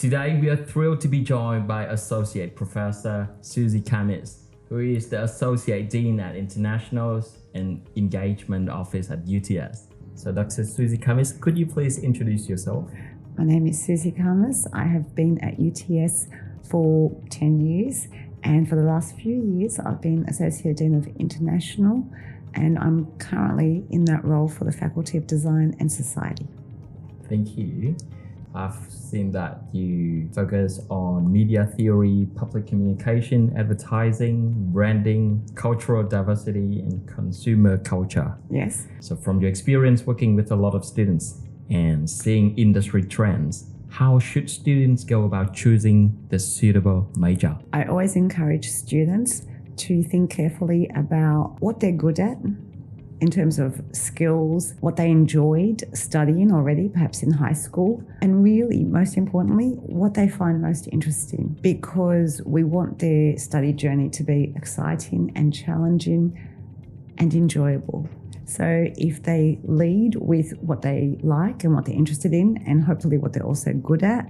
Today we are thrilled to be joined by Associate Professor Susie Khamis, who is the Associate Dean at International and Engagement Office at UTS. So Dr. Susie Khamis, could you please introduce yourself? My name is Susie Khamis. I have been at UTS for 10 years, and for the last few years I've been Associate Dean of International, and I'm currently in that role for the Faculty of Design and Society. Thank you. I've seen that you focus on media theory, public communication, advertising, branding, cultural diversity, and consumer culture. Yes. So from your experience working with a lot of students and seeing industry trends, how should students go about choosing the suitable major? I always encourage students to think carefully about what they're good at in terms of skills, what they enjoyed studying already, perhaps in high school, and really, most importantly, what they find most interesting, because we want their study journey to be exciting and challenging and enjoyable. So if they lead with what they like and what they're interested in, and hopefully what they're also good at,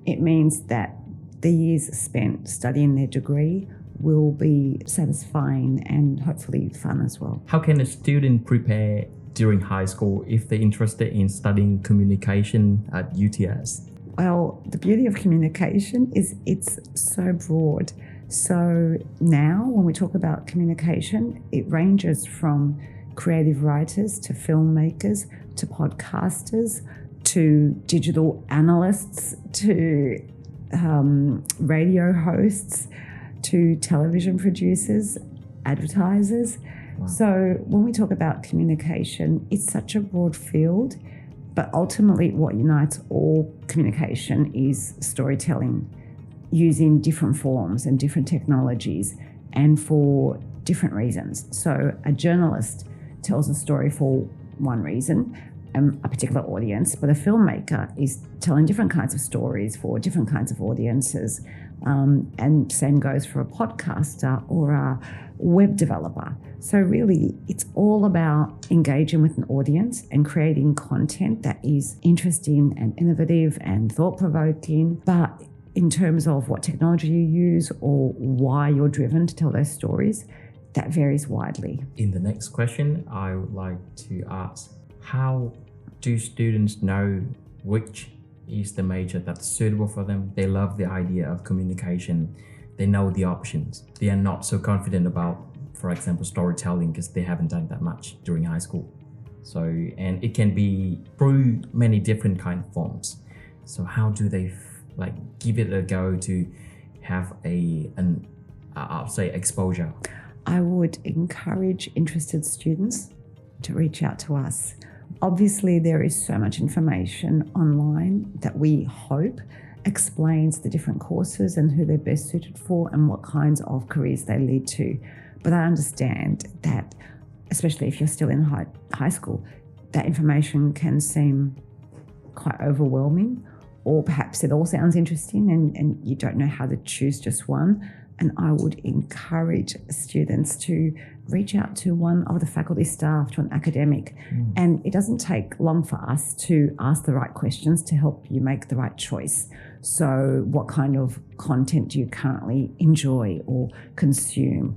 it means that the years spent studying their degree will be satisfying and hopefully fun as well. How can a student prepare during high school if they're interested in studying communication at UTS? Well, the beauty of communication is it's so broad. So now when we talk about communication, it ranges from creative writers to filmmakers to podcasters to digital analysts to radio hosts to television producers, advertisers. Wow. So when we talk about communication, it's such a broad field, but ultimately what unites all communication is storytelling using different forms and different technologies and for different reasons. So a journalist tells a story for one reason, a particular audience, but a filmmaker is telling different kinds of stories for different kinds of audiences. And same goes for a podcaster or a web developer. So really, it's all about engaging with an audience and creating content that is interesting and innovative and thought-provoking. But in terms of what technology you use or why you're driven to tell those stories, that varies widely. In the next question, I would like to ask, how do students know which is the major that's suitable for them? They love the idea of communication. They know the options. They are not so confident about, for example, storytelling because they haven't done that much during high school. So, and it can be through many different kind of forms. So how do they give it a go to have I'll say exposure? I would encourage interested students to reach out to us. Obviously, there is so much information online that we hope explains the different courses and who they're best suited for and what kinds of careers they lead to. But I understand that, especially if you're still in high school, that information can seem quite overwhelming, or perhaps it all sounds interesting and you don't know how to choose just one. And I would encourage students to reach out to one of the faculty staff, to an academic. And it doesn't take long for us to ask the right questions to help you make the right choice. So what kind of content do you currently enjoy or consume?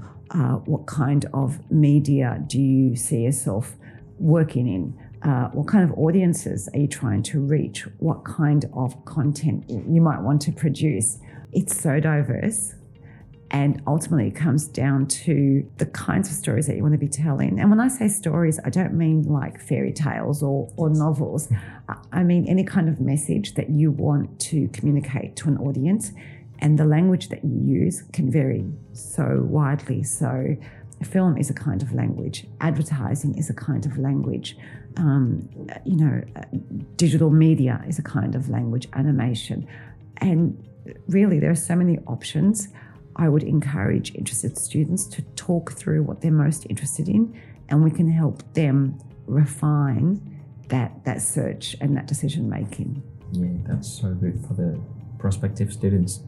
What kind of media do you see yourself working in? What kind of audiences are you trying to reach? What kind of content you might want to produce? It's so diverse. And ultimately, it comes down to the kinds of stories that you want to be telling. And when I say stories, I don't mean like fairy tales or novels. I mean any kind of message that you want to communicate to an audience. And the language that you use can vary so widely. So film is a kind of language. Advertising is a kind of language. Digital media is a kind of language, animation. And really, there are so many options. I would encourage interested students to talk through what they're most interested in, and we can help them refine that search and that decision making. Yeah, that's so good for the prospective students.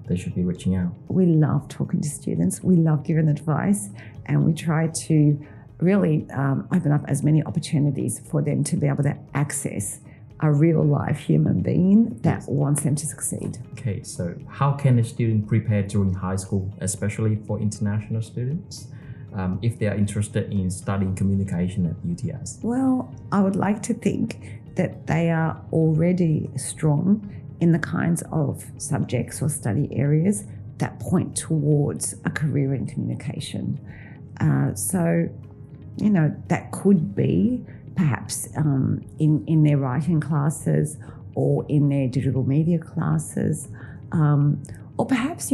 They should be reaching out. We love talking to students. We love giving advice, and we try to really open up as many opportunities for them to be able to access a real life human being that wants them to succeed. Okay, so how can a student prepare during high school, especially for international students, if they are interested in studying communication at UTS? Well, I would like to think that they are already strong in the kinds of subjects or study areas that point towards a career in communication. So, that could be perhaps in their writing classes or in their digital media classes, or perhaps,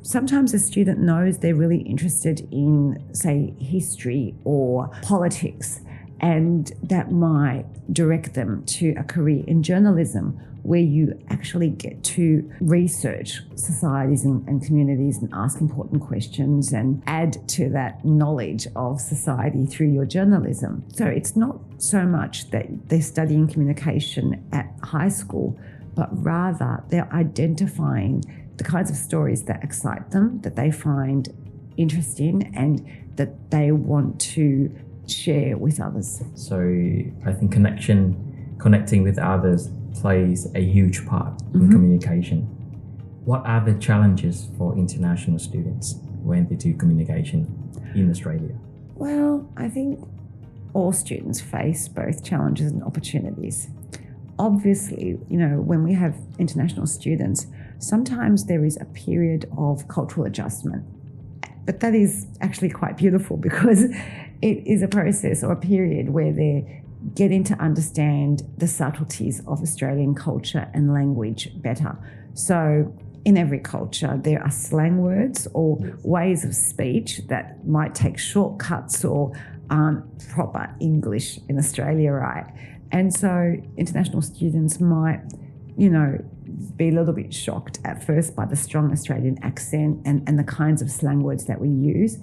sometimes a student knows they're really interested in, say, history or politics, and that might direct them to a career in journalism, where you actually get to research societies and communities and ask important questions and add to that knowledge of society through your journalism. So it's not so much that they're studying communication at high school, but rather they're identifying the kinds of stories that excite them, that they find interesting, and that they want to share with others. So I think connecting with others plays a huge part in communication. What are the challenges for international students when they do communication in Australia? Well, I think all students face both challenges and opportunities. Obviously, when we have international students, sometimes there is a period of cultural adjustment. But that is actually quite beautiful, because it is a process or a period where they're getting to understand the subtleties of Australian culture and language better. So in every culture, there are slang words or ways of speech that might take shortcuts or aren't proper English in Australia, right? And so international students might, be a little bit shocked at first by the strong Australian accent and the kinds of slang words that we use.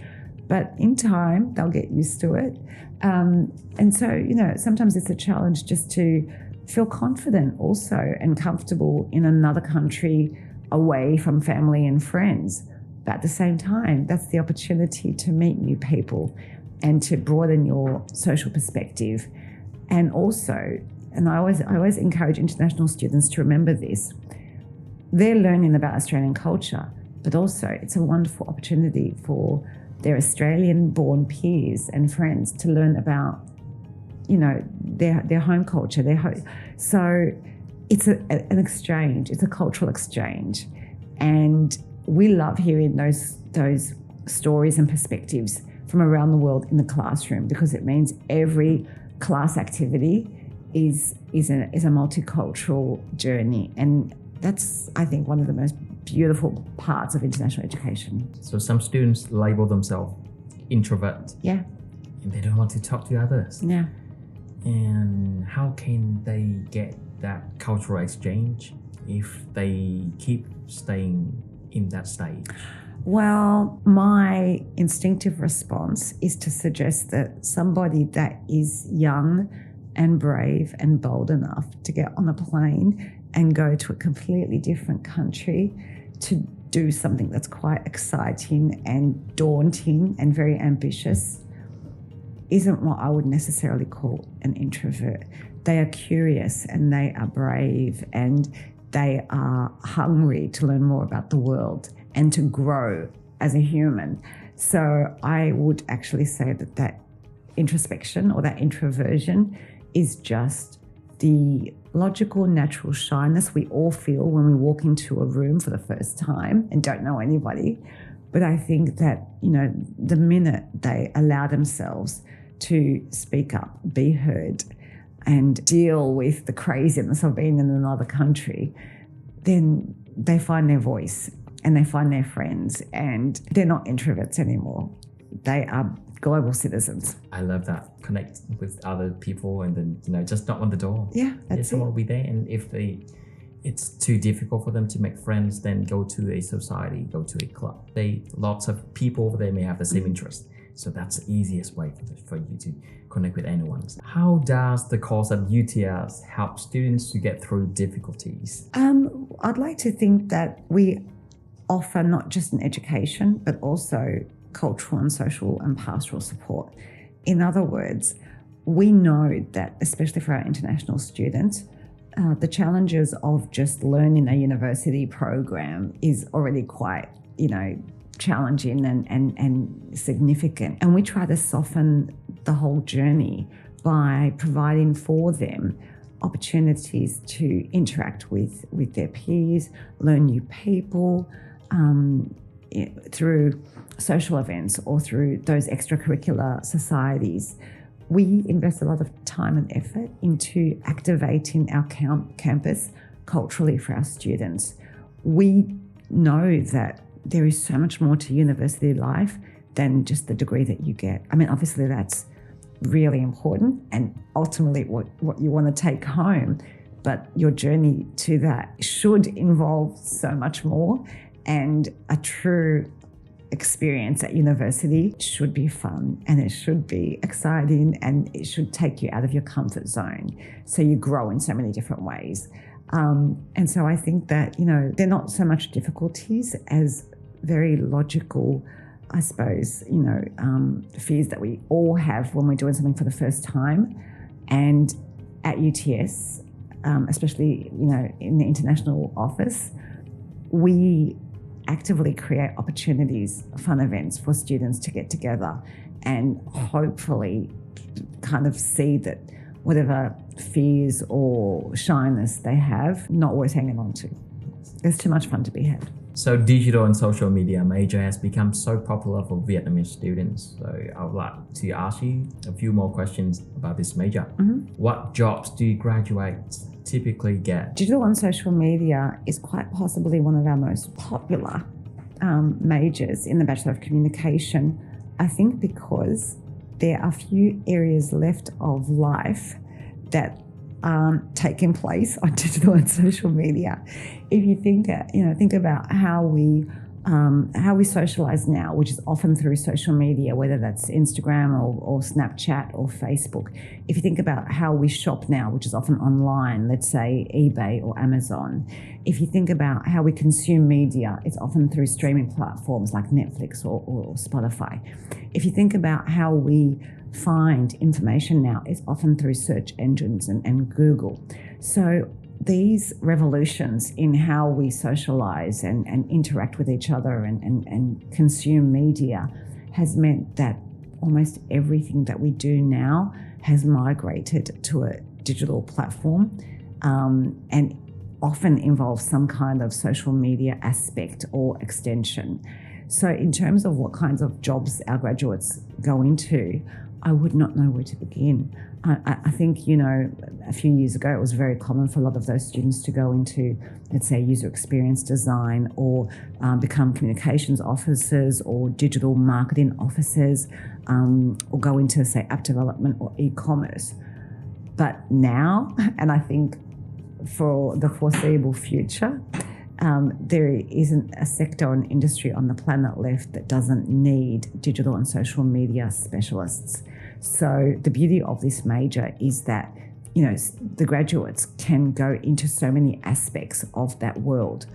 But in time, they'll get used to it. And so, sometimes it's a challenge just to feel confident also and comfortable in another country away from family and friends. But at the same time, that's the opportunity to meet new people and to broaden your social perspective. And also, and I always encourage international students to remember this, they're learning about Australian culture, but also it's a wonderful opportunity for their Australian-born peers and friends to learn about, their home culture. So it's an exchange. It's a cultural exchange, and we love hearing those stories and perspectives from around the world in the classroom, because it means every class activity is a multicultural journey, and that's, I think, one of the most beautiful parts of international education. So some students label themselves introvert. Yeah. And they don't want to talk to others. Yeah. And how can they get that cultural exchange if they keep staying in that stage? Well, my instinctive response is to suggest that somebody that is young and brave and bold enough to get on a plane and go to a completely different country to do something that's quite exciting and daunting and very ambitious isn't what I would necessarily call an introvert. They are curious and they are brave and they are hungry to learn more about the world and to grow as a human. So I would actually say that introspection or that introversion is just the logical, natural shyness we all feel when we walk into a room for the first time and don't know anybody. But I think that, the minute they allow themselves to speak up, be heard, and deal with the craziness of being in another country, then they find their voice and they find their friends, and they're not introverts anymore. They are global citizens. I love that. Connect with other people and then, just knock on the door. Yeah, that's someone it. will be there. And if it's too difficult for them to make friends, then go to a society, go to a club. Lots of people over there may have the same interest. So that's the easiest way for you to connect with anyone. How does the course at UTS help students to get through difficulties? I'd like to think that we offer not just an education, but also cultural and social and pastoral support. In other words, we know that, especially for our international students, the challenges of just learning a university program is already quite, challenging and significant. And we try to soften the whole journey by providing for them opportunities to interact with their peers, learn new people through social events or through those extracurricular societies. We invest a lot of time and effort into activating our campus culturally for our students. We know that there is so much more to university life than just the degree that you get. I mean, obviously that's really important and ultimately what you want to take home, but your journey to that should involve so much more, and a true experience at university should be fun and it should be exciting and it should take you out of your comfort zone so you grow in so many different ways. And so I think that, they're not so much difficulties as very logical, I suppose, fears that we all have when we're doing something for the first time. And at UTS, especially, in the international office, we actively create opportunities, fun events for students to get together and hopefully kind of see that whatever fears or shyness they have, not worth hanging on to. There's too much fun to be had. So digital and social media major has become so popular for Vietnamese students. So I would like to ask you a few more questions about this major. Mm-hmm. What jobs do graduates typically get? Digital and social media is quite possibly one of our most popular majors in the Bachelor of Communication. I think because there are few areas left of life that aren't taking place on digital and social media. If you think about how we socialize now, which is often through social media, whether that's Instagram or Snapchat or Facebook. If you think about how we shop now, which is often online, let's say eBay or Amazon. If you think about how we consume media, it's often through streaming platforms like Netflix or Spotify. If you think about how we find information now, it's often through search engines and Google. So these revolutions in how we socialize and interact with each other and consume media has meant that almost everything that we do now has migrated to a digital platform and often involves some kind of social media aspect or extension. So in terms of what kinds of jobs our graduates go into, I would not know where to begin. I think, a few years ago, it was very common for a lot of those students to go into, let's say, user experience design or become communications officers or digital marketing officers or go into, say, app development or e-commerce. But now, and I think for the foreseeable future, there isn't a sector or an industry on the planet left that doesn't need digital and social media specialists. So the beauty of this major is that, the graduates can go into so many aspects of that world,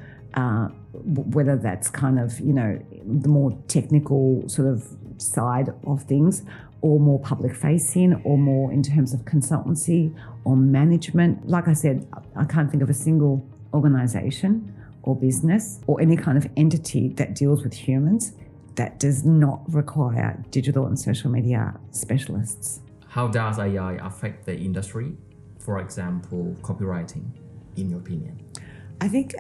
whether that's kind of, the more technical sort of side of things or more public facing or more in terms of consultancy or management. Like I said, I can't think of a single organization or business or any kind of entity that deals with humans that does not require digital and social media specialists. How does AI affect the industry? For example, copywriting, in your opinion? I think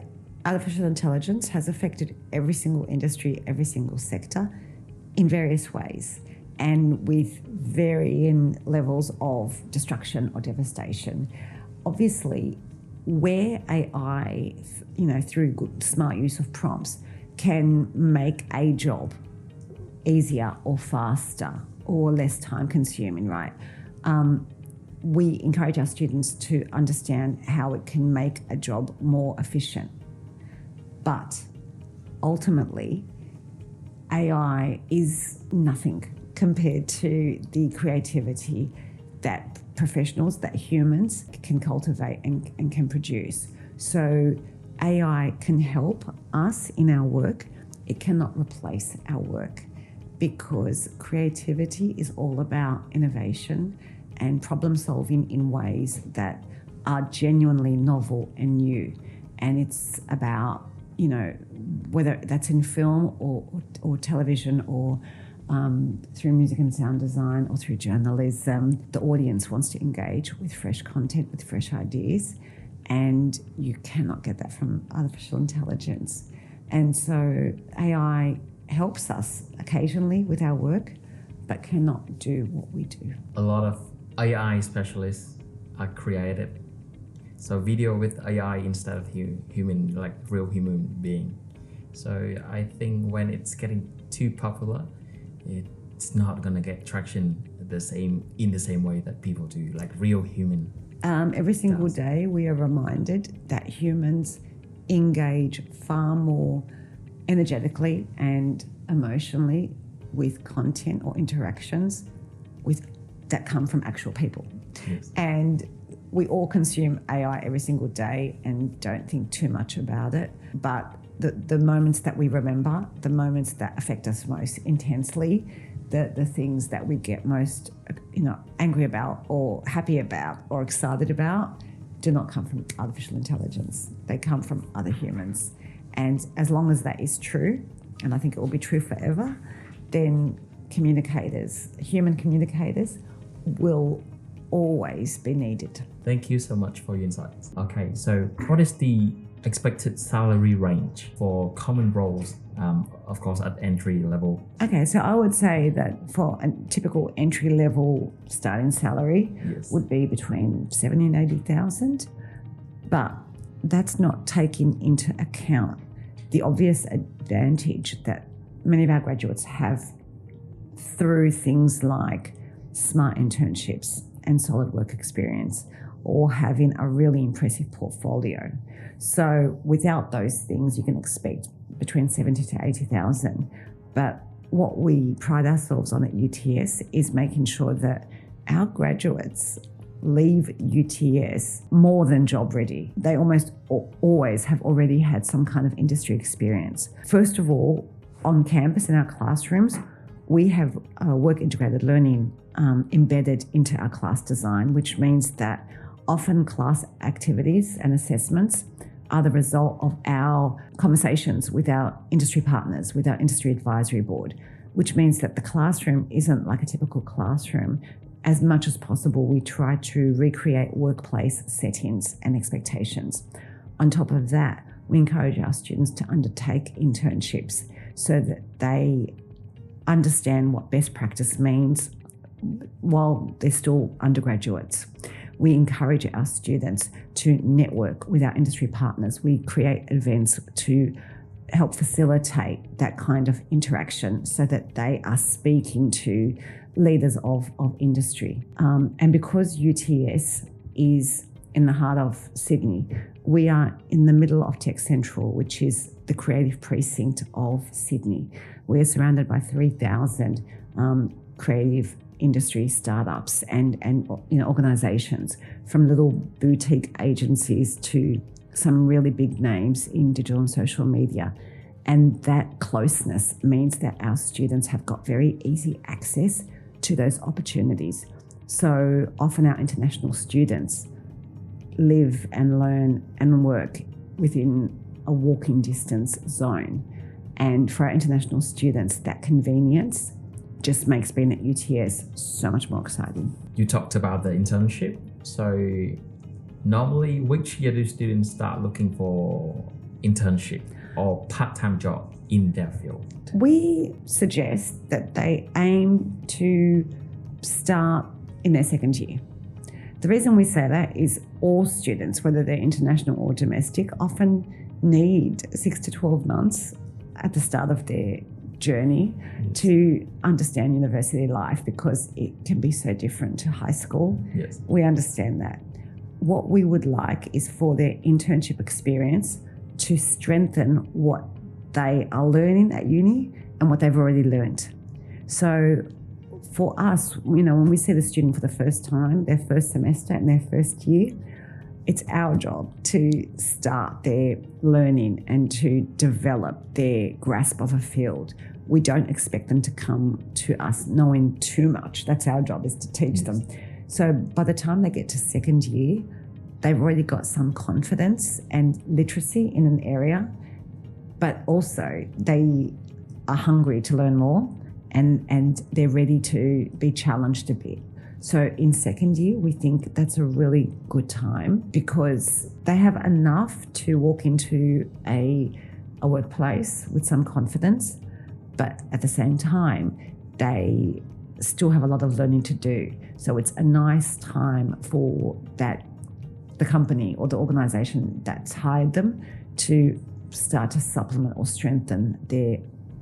artificial intelligence has affected every single industry, every single sector in various ways and with varying levels of destruction or devastation. Obviously, where AI, through good, smart use of prompts, can make a job easier or faster or less time consuming, right? We encourage our students to understand how it can make a job more efficient. But ultimately, AI is nothing compared to the creativity that professionals, that humans can cultivate and can produce. So AI can help us in our work. It cannot replace our work because creativity is all about innovation and problem solving in ways that are genuinely novel and new. And it's about, whether that's in film or television or through music and sound design or through journalism, the audience wants to engage with fresh content, with fresh ideas, and you cannot get that from artificial intelligence. And so AI helps us occasionally with our work, but cannot do what we do. A lot of AI specialists are created. So video with AI instead of human, like real human being. So I think when it's getting too popular, it's not gonna get traction in the same way that people do, like real human. Every single day we are reminded that humans engage far more energetically and emotionally with content or interactions that come from actual people. Yes. And we all consume AI every single day and don't think too much about it. But the moments that we remember, the moments that affect us most intensely, the things that we get most angry about or happy about or excited about do not come from artificial intelligence. They come from other humans. And as long as that is true, and I think it will be true forever, then human communicators will always be needed. Thank you so much for your insights. Okay, so what is the expected salary range for common roles, of course, at entry level? Okay, so I would say that for a typical entry level starting salary would be between 70 and 80,000, but that's not taking into account the obvious advantage that many of our graduates have through things like smart internships and solid work experience, or having a really impressive portfolio. So without those things, you can expect between 70 to 80,000. But what we pride ourselves on at UTS is making sure that our graduates leave UTS more than job ready. They almost always have already had some kind of industry experience. First of all, on campus in our classrooms, we have work integrated learning embedded into our class design, which means that often class activities and assessments are the result of our conversations with our industry partners, with our industry advisory board, which means that the classroom isn't like a typical classroom. As much as possible, we try to recreate workplace settings and expectations. On top of that, we encourage our students to undertake internships so that they understand what best practice means while they're still undergraduates. We encourage our students to network with our industry partners. We create events to help facilitate that kind of interaction so that they are speaking to leaders of industry. And because UTS is in the heart of Sydney, we are in the middle of Tech Central, which is the creative precinct of Sydney. We are surrounded by 3,000 creative industry startups and organisations, from little boutique agencies to some really big names in digital and social media. And that closeness means that our students have got very easy access to those opportunities. So often our international students live and learn and work within a walking distance zone. And for our international students, that convenience just makes being at UTS so much more exciting. You talked about the internship. So normally, which year do students start looking for internship or part-time job in their field? We suggest that they aim to start in their second year. The reason we say that is all students, whether they're international or domestic, often need 6 to 12 months at the start of their journey to understand university life, because it can be so different to high school. Yes. We understand that. What we would like is for their internship experience to strengthen what they are learning at uni and what they've already learned. So for us, when we see the student for the first time, their first semester and their first year, it's our job to start their learning and to develop their grasp of a field. We don't expect them to come to us knowing too much. That's our job, is to teach them. So by the time they get to second year, they've already got some confidence and literacy in an area, but also they are hungry to learn more and they're ready to be challenged a bit. So in second year, we think that's a really good time because they have enough to walk into a workplace with some confidence, but at the same time, they still have a lot of learning to do. So it's a nice time for the company or the organisation that's hired them to start to supplement or strengthen their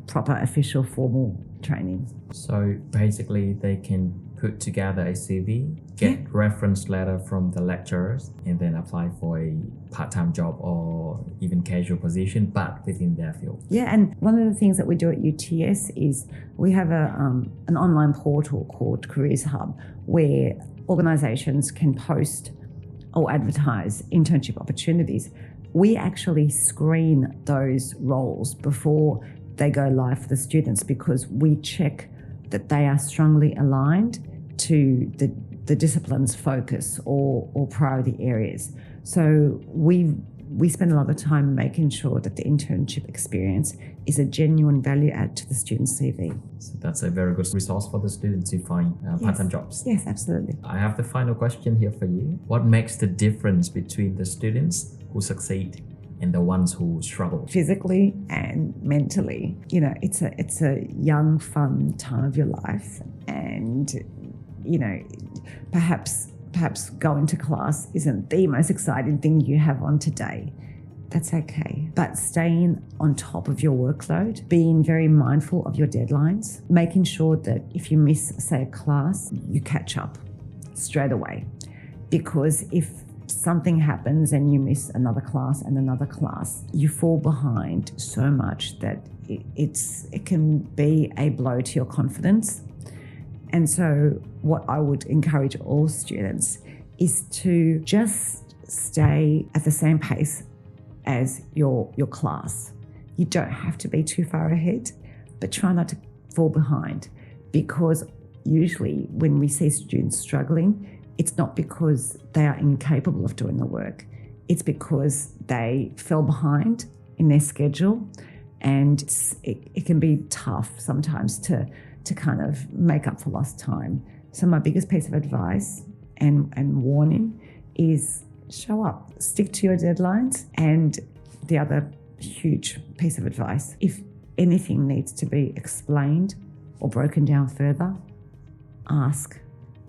proper official formal training. So basically they can put together a CV, get reference letter from the lecturers, and then apply for a part-time job or even casual position, but within their field. Yeah, and one of the things that we do at UTS is we have an online portal called Careers Hub where organisations can post or advertise internship opportunities. We actually screen those roles before they go live for the students because we check that they are strongly aligned to the discipline's focus or priority areas. So we spend a lot of time making sure that the internship experience is a genuine value add to the student's CV. So that's a very good resource for the students to find part-time jobs. Yes, absolutely. I have the final question here for you. What makes the difference between the students who succeed and the ones who struggle? Physically and mentally. You know, it's a young, fun time of your life, and you know, perhaps going to class isn't the most exciting thing you have on today. That's okay. But staying on top of your workload, being very mindful of your deadlines, making sure that if you miss, say, a class, you catch up straight away. Because if something happens and you miss another class and another class, you fall behind so much that it can be a blow to your confidence. And so what I would encourage all students is to just stay at the same pace as your class. You don't have to be too far ahead, but try not to fall behind, because usually when we see students struggling, it's not because they are incapable of doing the work. It's because they fell behind in their schedule, and it can be tough sometimes to kind of make up for lost time. So my biggest piece of advice and warning is show up, stick to your deadlines. And the other huge piece of advice, if anything needs to be explained or broken down further, ask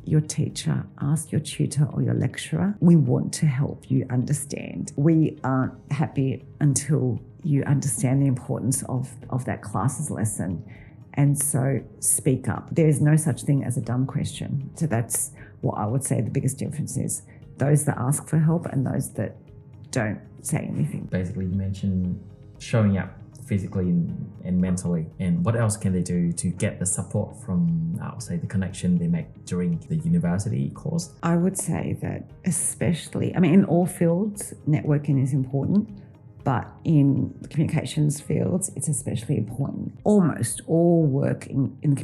your teacher, ask your tutor or your lecturer. We want to help you understand. We aren't happy until you understand the importance of that class's lesson. And so speak up. There is no such thing as a dumb question. So that's what I would say the biggest difference is. Those that ask for help and those that don't say anything. Basically, you mentioned showing up physically and mentally. And what else can they do to get the support from, I would say, the connection they make during the university course? I would say that especially, in all fields, networking is important. But in the communications fields, it's especially important. Almost all work in the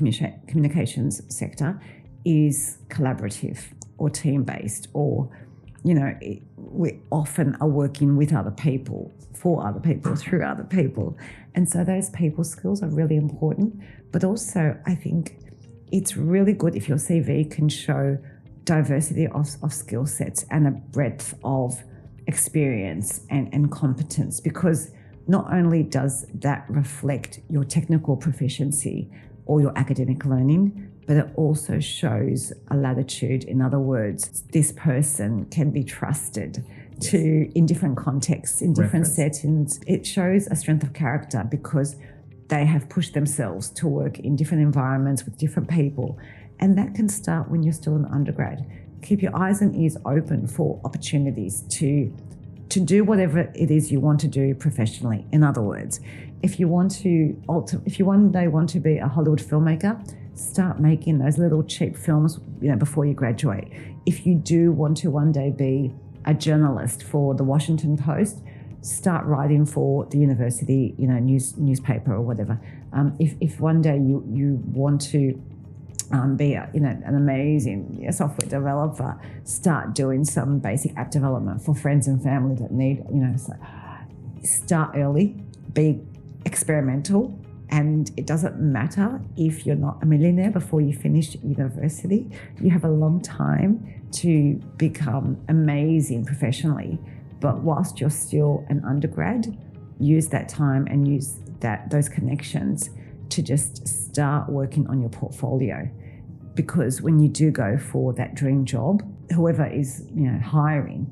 communications sector is collaborative or team-based, or, we often are working with other people, for other people, through other people. And so those people skills are really important. But also, I think it's really good if your CV can show diversity of skill sets and a breadth of experience and competence, because not only does that reflect your technical proficiency or your academic learning, but it also shows a latitude. In other words, this person can be trusted in different contexts, in different settings. It shows a strength of character because they have pushed themselves to work in different environments with different people. And that can start when you're still an undergrad. Keep your eyes and ears open for opportunities to do whatever it is you want to do professionally. In other words, if you one day want to be a Hollywood filmmaker, start making those little cheap films, before you graduate. If you do want to one day be a journalist for the Washington Post, start writing for the university, newspaper or whatever. If one day you want to be an amazing software developer, start doing some basic app development for friends and family that need, so start early, be experimental, and it doesn't matter if you're not a millionaire before you finish university. You have a long time to become amazing professionally, but whilst you're still an undergrad, use that time and use those connections to just start working on your portfolio. Because when you do go for that dream job, whoever is hiring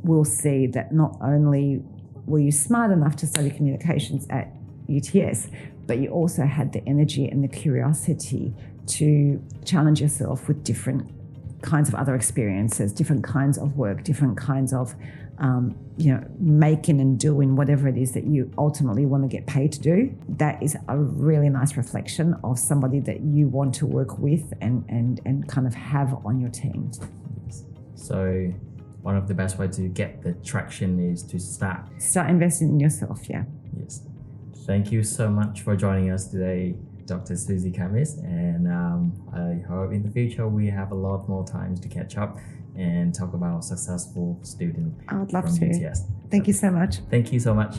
will see that not only were you smart enough to study communications at UTS, but you also had the energy and the curiosity to challenge yourself with different kinds of other experiences, different kinds of work, different kinds of making and doing whatever it is that you ultimately want to get paid to do. That is a really nice reflection of somebody that you want to work with and kind of have on your team. So one of the best ways to get the traction is to start investing in yourself. Yeah. Yes. Thank you so much for joining us today, Dr. Susie Khamis, and I hope in the future we have a lot more times to catch up and talk about successful student. I would love from to. UTS. Thank you so much. Thank you so much.